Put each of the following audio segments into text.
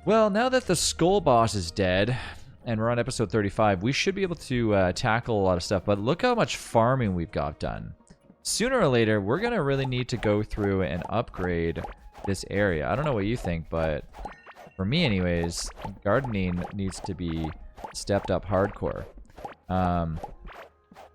Well, now that the skull boss is dead, and we're on episode 35, we should be able to tackle a lot of stuff. But look how much farming we've got done. Sooner or later, we're going to really need to go through and upgrade this area. I don't know what you think, but for me anyways, gardening needs to be stepped up hardcore.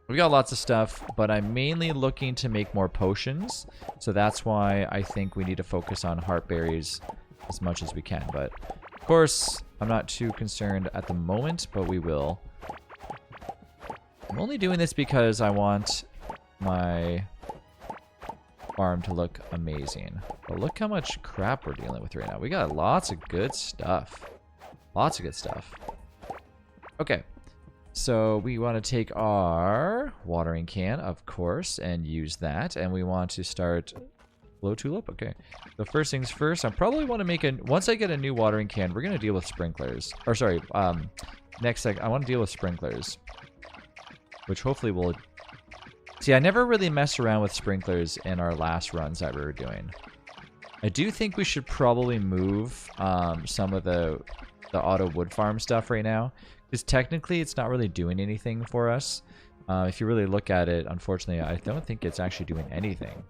We've got lots of stuff, but I'm mainly looking to make more potions. So that's why I think we need to focus on heartberries as much as we can. But of course, I'm not too concerned at the moment, but we will. I'm only doing this because I want my farm to look amazing. But look how much crap we're dealing with right now. We got lots of good stuff. Lots of good stuff. Okay. So we want to take our watering can, of course, and use that. And we want to start low tulip. Okay. So first things first, I probably want to make a, once I get a new watering can, we're going to deal with sprinklers. Or sorry, next I want to deal with sprinklers, which hopefully will... See, I never really messed around with sprinklers in our last runs that we were doing. I do think we should probably move some of the auto wood farm stuff right now, because technically it's not really doing anything for us. If you really look at it, unfortunately, I don't think it's actually doing anything.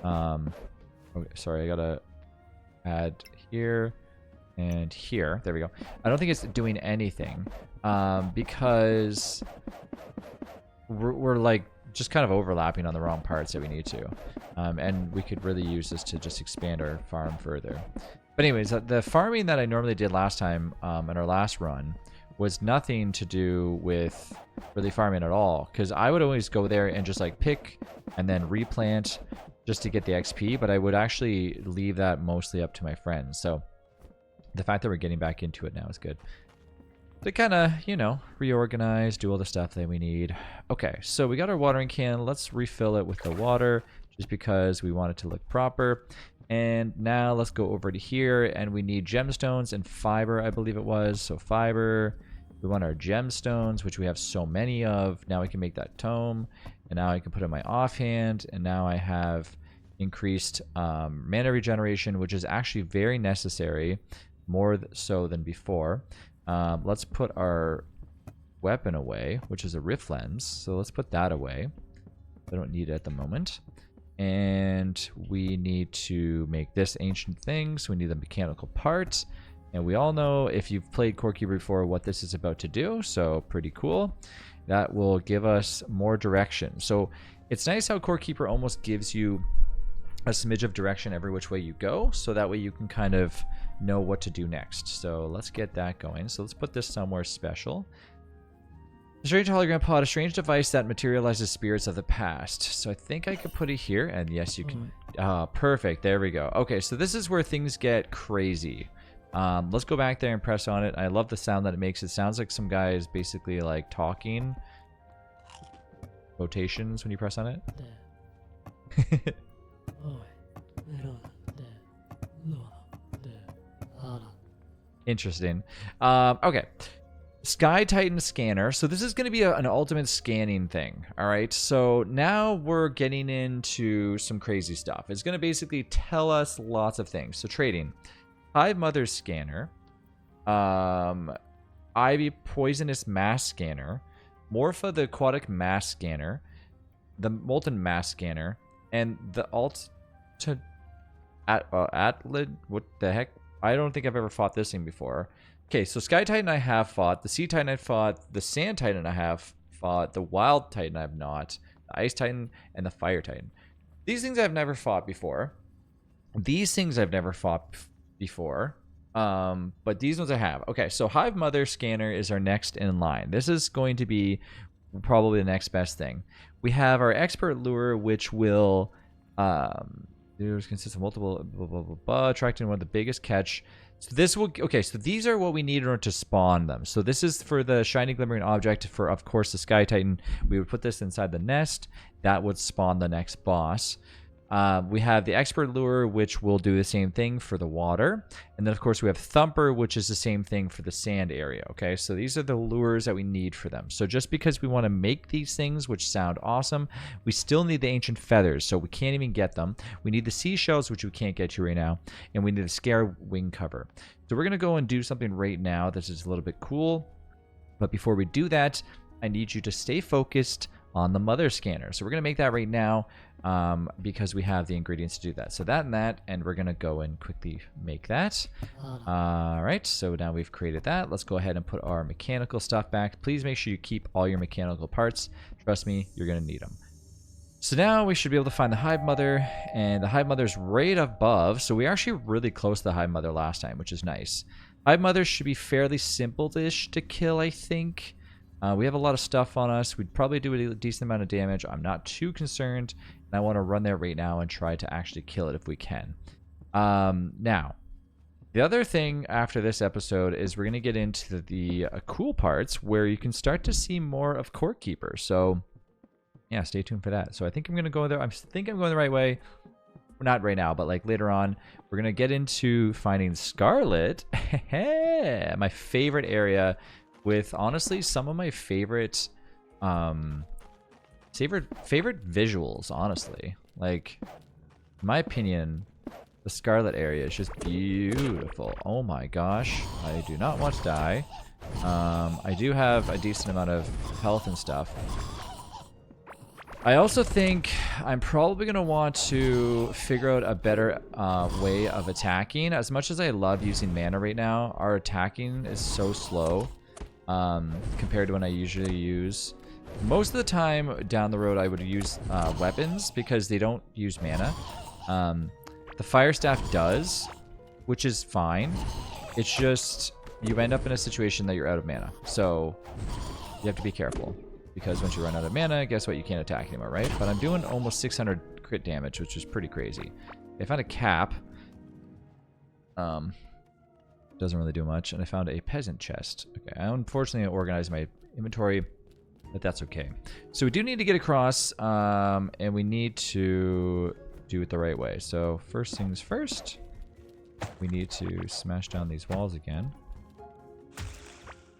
Okay, sorry, I gotta add here and here. There we go. I don't think it's doing anything because we're like just kind of overlapping on the wrong parts that we need to. And we could really use this to just expand our farm further. But anyways, the farming that I normally did last time in our last run was nothing to do with really farming at all. Because I would always go there and just like pick and then replant just to get the XP. But I would actually leave that mostly up to my friends. So the fact that we're getting back into it now is good. To kind of, you know, reorganize, do all the stuff that we need. Okay, so we got our watering can. Let's refill it with the water just because we want it to look proper. And now let's go over to here, and we need gemstones and fiber, I believe it was. So fiber, we want our gemstones, which we have so many of. Now we can make that tome, and now I can put in my offhand, and now I have increased mana regeneration, which is actually very necessary, more so than before. Let's put our weapon away, which is a rift lens. So let's put that away. I don't need it at the moment. And we need to make this ancient thing. So we need the mechanical part. And we all know, if you've played Core Keeper before, what this is about to do. So pretty cool. That will give us more direction. So it's nice how Core Keeper almost gives you a smidge of direction every which way you go. So that way you can kind of know what to do next. So let's get that going. So let's put this somewhere special. A strange hologram pod, a strange device that materializes spirits of the past. So I think I could put it here, and yes, you can. Perfect. There we go. Okay, so this is where things get crazy. Let's go back there and press on it. I love the sound that it makes. It sounds like some guy is basically like talking. Quotations when you press on it. Interesting. Okay. Sky Titan scanner. So this is going to be an ultimate scanning thing. All right. So now we're getting into some crazy stuff. It's going to basically tell us lots of things. So trading. Hive Mother scanner. Ivy Poisonous Mass scanner. Morpha the Aquatic Mass scanner. The Molten Mass scanner. And the Atlid. What the heck? I don't think I've ever fought this thing before. Okay, so Sky Titan I have fought, the Sea Titan I fought, the Sand Titan I have fought, the Wild Titan I have not, the Ice Titan, and the Fire Titan. These things I've never fought before. These things I've never fought before, but these ones I have. Okay, so Hive Mother Scanner is our next in line. This is going to be probably the next best thing. We have our Expert Lure, which will consist of multiple attracting one of the biggest catch. So this will, okay, so these are what we need in order to spawn them. So this is for the shiny glimmering object for, of course, the Sky Titan. We would put this inside the nest. That would spawn the next boss. We have the expert lure, which will do the same thing for the water. And then, of course, we have thumper, which is the same thing for the sand area. Okay, so these are the lures that we need for them. So just because we want to make these things, which sound awesome, we still need the ancient feathers. So we can't even get them. We need the seashells, which we can't get to right now. And we need a scare wing cover. So we're going to go and do something right now that's just a little bit cool. But before we do that, I need you to stay focused on the mother scanner. So we're going to make that right now because we have the ingredients to do that. So that and that, and we're going to go and quickly make that. All right, so now we've created that. Let's go ahead and put our mechanical stuff back. Please make sure you keep all your mechanical parts. Trust me, you're going to need them. So now we should be able to find the hive mother, and the hive mother's right above. So we are actually really close to the hive mother last time, which is nice. Hive mothers should be fairly simple-ish to kill, I think. We have a lot of stuff on us. We'd probably do a decent amount of damage. I'm not too concerned, and I want to run there right now and try to actually kill it if we can. Now, the other thing after this episode is we're going to get into the cool parts where you can start to see more of Court Keeper. So, yeah, stay tuned for that. So I think I'm going to go there. I think I'm going the right way. Not right now, but like later on, we're going to get into finding Scarlet. My favorite area, with honestly some of my favorite favorite visuals, honestly. Like, in my opinion, the Scarlet area is just beautiful. Oh my gosh, I do not want to die. I do have a decent amount of health and stuff. I also think I'm probably going to want to figure out a better way of attacking. As much as I love using mana right now, our attacking is so slow compared to when I usually use. Most of the time down the road I would use weapons because they don't use mana. The fire staff does, which is fine. It's just you end up in a situation that you're out of mana. So you have to be careful. Because once you run out of mana, guess what? You can't attack anymore, right? But I'm doing almost 600 crit damage, which is pretty crazy. I found a cap. Doesn't really do much. And I found a peasant chest. Okay, I unfortunately organized my inventory, but that's okay. So we do need to get across, and we need to do it the right way. So first things first, we need to smash down these walls again.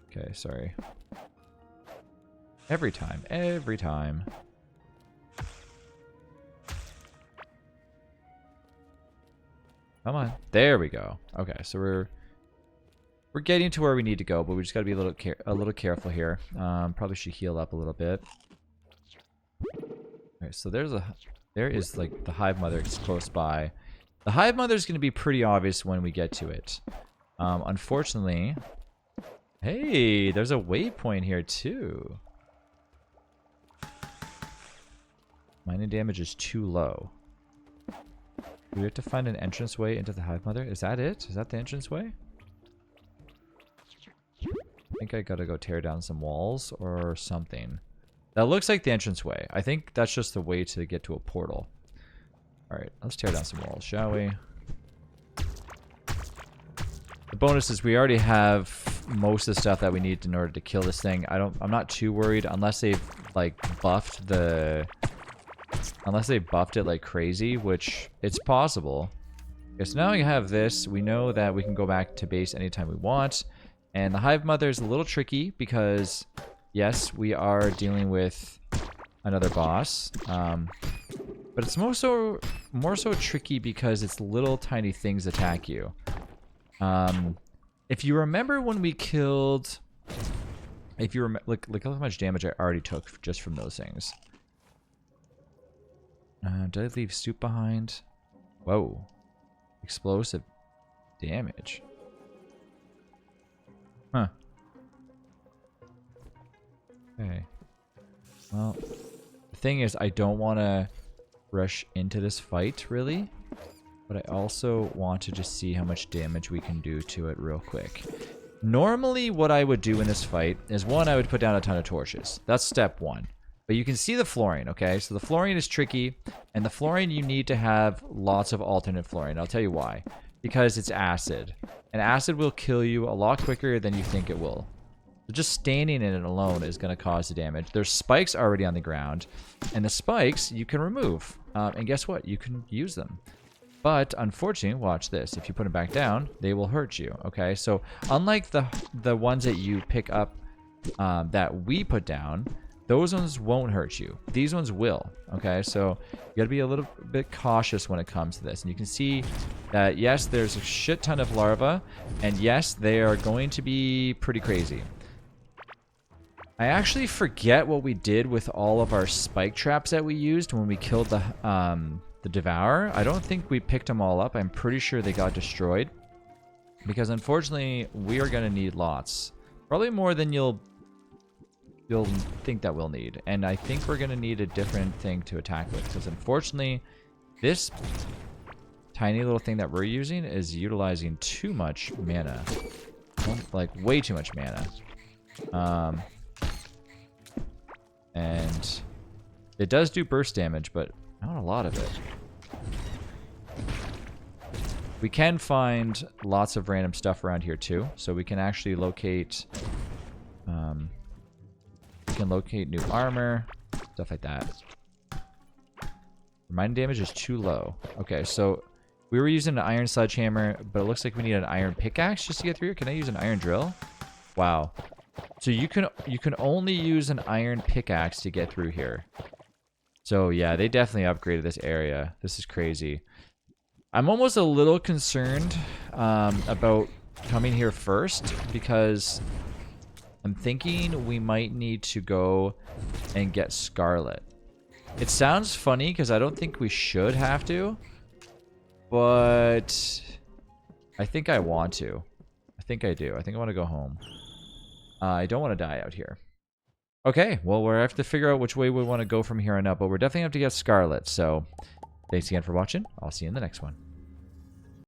Okay, sorry. Every time. Come on. There we go. Okay, so we're getting to where we need to go, but we just got to be a little careful here. Probably should heal up a little bit. Alright, so there is like the hive mother close by. The hive mother is going to be pretty obvious when we get to it. Unfortunately, hey, there's a waypoint here too. Mining damage is too low. Do we have to find an entranceway into the hive mother? Is that it? Is that the entranceway? I think I gotta go tear down some walls or something. That looks like the entranceway. I think that's just the way to get to a portal. Alright, let's tear down some walls, shall we? The bonus is we already have most of the stuff that we need in order to kill this thing. I'm not too worried unless they've like buffed it like crazy, which it's possible. Okay, so now we have this. We know that we can go back to base anytime we want. And the hive mother is a little tricky because, yes, we are dealing with another boss. But it's more so tricky because it's little tiny things attack you. If you remember when we killed... look how much damage I already took just from those things. Did I leave soup behind? Whoa. Explosive damage. Huh. Okay. Well, the thing is, I don't want to rush into this fight, really. But I also want to just see how much damage we can do to it real quick. Normally, what I would do in this fight is, one, I would put down a ton of torches. That's step one. But you can see the flooring, okay? So the flooring is tricky, and the flooring you need to have lots of alternate flooring. I'll tell you why. Because it's acid. And acid will kill you a lot quicker than you think it will. Just standing in it alone is going to cause the damage. There's spikes already on the ground, and the spikes you can remove. And guess what? You can use them. But unfortunately, watch this. If you put them back down, they will hurt you. Okay, so unlike the ones that you pick up that we put down, those ones won't hurt you. These ones will. Okay, so you got to be a little bit cautious when it comes to this. And you can see that yes, there's a shit ton of larvae, and yes, they are going to be pretty crazy. I actually forget what we did with all of our spike traps that we used when we killed the Devourer. I don't think we picked them all up. I'm pretty sure they got destroyed. Because unfortunately, we are going to need lots. Probably more than you'll think that we'll need. And I think we're going to need a different thing to attack with. Because unfortunately, this tiny little thing that we're using is utilizing too much mana. Like, way too much mana. And it does do burst damage, but not a lot of it. We can find lots of random stuff around here too, so we can actually locate new armor, stuff like that. Remaining damage is too low. Okay, so we were using an iron sledgehammer, but it looks like we need an iron pickaxe just to get through here. Can I use an iron drill? Wow. So you can only use an iron pickaxe to get through here. So yeah, they definitely upgraded this area. This is crazy. I'm almost a little concerned about coming here first because I'm thinking we might need to go and get Scarlet. It sounds funny because I don't think we should have to, but I think I want to. I think I do. I think I want to go home. I don't want to die out here. Okay, well, we'll have to figure out which way we want to go from here on out, but we're definitely going to have to get Scarlet. So, thanks again for watching. I'll see you in the next one.